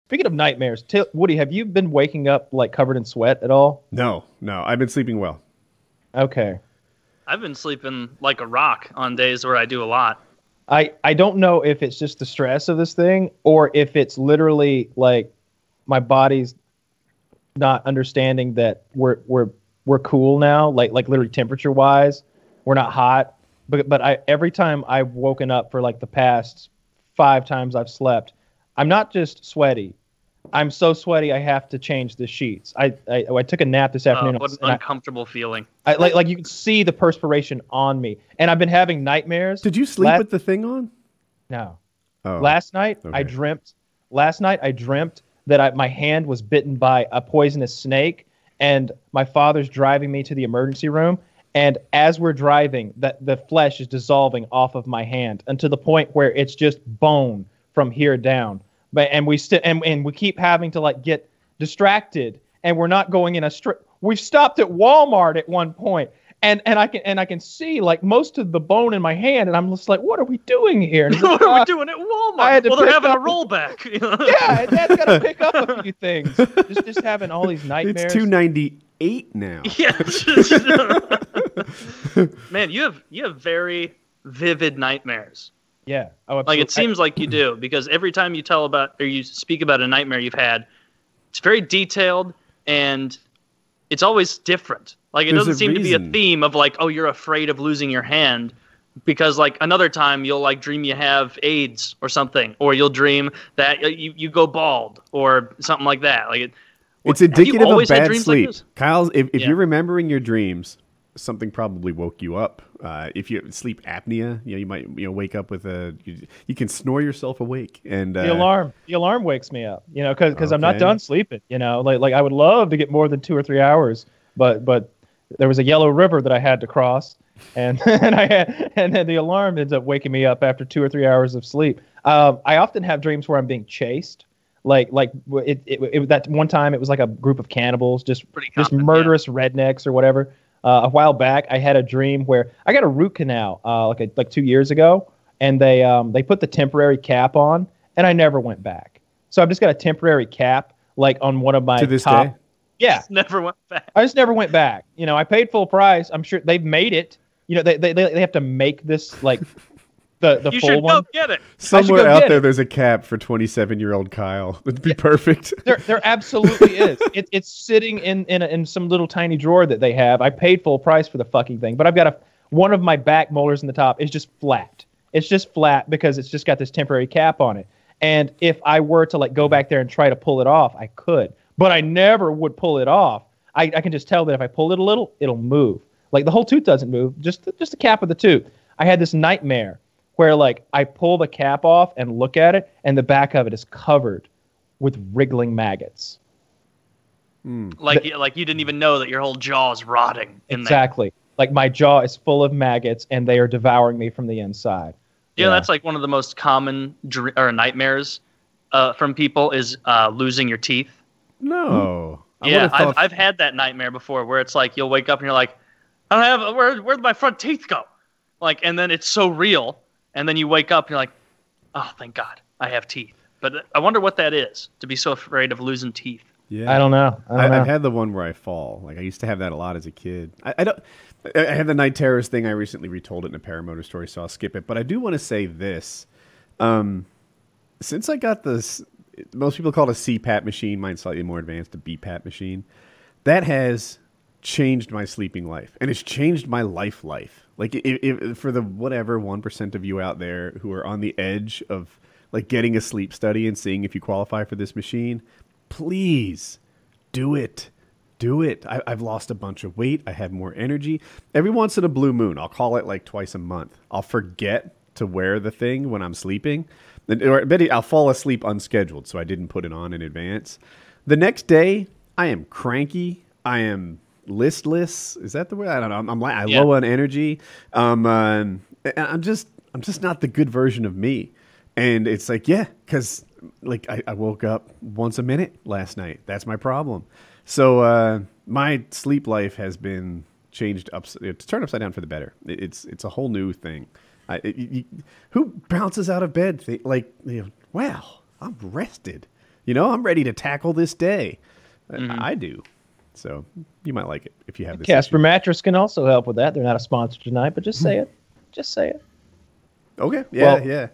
Speaking of nightmares, Woody, have you been waking up like covered in sweat at all? No, no, I've been sleeping well. Okay. I've been sleeping like a rock on days where I do a lot. I don't know if it's just the stress of this thing or if it's literally like my body's not understanding that we're cool now, like literally temperature wise, we're not hot. But I every time I've woken up for like the past 5 times I've slept, I'm not just sweaty. I'm so sweaty I have to change the sheets. I took a nap this afternoon. What an uncomfortable feeling. Like you can see the perspiration on me, and I've been having nightmares. Did you sleep with the thing on? No. Oh, Last night okay. I dreamt. Last night I dreamt that my hand was bitten by a poisonous snake, and my father's driving me to the emergency room. And as we're driving, the flesh is dissolving off of my hand, and to the point where it's just bone from here down. And we keep having to like get distracted, and we're not going in a straight. We've stopped at Walmart at one point, and I can see like most of the bone in my hand, and I'm just like, what are we doing here? What are we doing at Walmart? Well, they're having a rollback. Yeah, Dad's got to pick up a few things. Just having all these nightmares. It's $2.98 now. Yeah. Man, you have very vivid nightmares. Yeah. Oh, like it seems like you do, because every time you tell about or you speak about a nightmare you've had, it's very detailed and it's always different. Like it doesn't seem to be a theme of like, oh, you're afraid of losing your hand, because like another time you'll like dream you have AIDS or something, or you'll dream that you go bald or something like that. Like it's indicative of bad sleep. Like Kyle, if you're remembering your dreams, something probably woke you up. If you sleep apnea, you might wake up with you can snore yourself awake, and the alarm wakes me up, because I'm not done sleeping, like I would love to get more than 2 or 3 hours, but there was a yellow river that I had to cross, and and then the alarm ends up waking me up after 2 or 3 hours of sleep. I often have dreams where I'm being chased. Like that one time it was like a group of cannibals, just murderous rednecks or whatever. A while back, I had a dream where I got a root canal like 2 years ago, and they put the temporary cap on, and I never went back. So I've just got a temporary cap like on one of my to this day. Yeah, just never went back. I just never went back. I paid full price. I'm sure they've made it. They have to make this like the you full should one. go get it. Somewhere out there, there's a cap for 27-year-old Kyle. It'd be perfect. There absolutely is. It's sitting in some little tiny drawer that they have. I paid full price for the fucking thing, but I've got one of my back molars in the top is just flat. It's just flat because it's just got this temporary cap on it. And if I were to like go back there and try to pull it off, I could, but I never would pull it off. I can just tell that if I pull it a little, it'll move. Like the whole tooth doesn't move, just the cap of the tooth. I had this nightmare where like I pull the cap off and look at it, and the back of it is covered with wriggling maggots. Like you didn't even know that your whole jaw is rotting in there. Exactly. Like my jaw is full of maggots, and they are devouring me from the inside. Yeah, that's like one of the most common nightmares from people is losing your teeth. No. Yeah, I've had that nightmare before, where it's like you'll wake up and you're like, I don't have where'd my front teeth go? Like, and then it's so real. And then you wake up and you're like, oh, thank God, I have teeth. But I wonder what that is, to be so afraid of losing teeth. Yeah, I don't know. I've had the one where I fall. Like I used to have that a lot as a kid. I had the night terrors thing. I recently retold it in a paramotor story, so I'll skip it. But I do want to say this. Since I got this, most people call it a CPAP machine. Mine's slightly more advanced, a BPAP machine. That has changed my sleeping life, and it's changed my life. Like if for the whatever 1% of you out there who are on the edge of like getting a sleep study and seeing if you qualify for this machine, please do it. Do it. I've lost a bunch of weight. I have more energy. Every once in a blue moon, I'll call it like twice a month, I'll forget to wear the thing when I'm sleeping. Or I'll fall asleep unscheduled, so I didn't put it on in advance. The next day, I am cranky. I am listless. Is that the word? I don't know. I'm low on energy. I'm just not the good version of me. And it's like, because like I woke up once a minute last night. That's my problem. So my sleep life has been changed it's turned upside down for the better. It's a whole new thing. Who bounces out of bed wow, I'm rested. I'm ready to tackle this day. I do. So you might like it if you have this. Casper Mattress can also help with that. They're not a sponsor tonight, but just say it. Just say it. Okay. Yeah, well, yeah.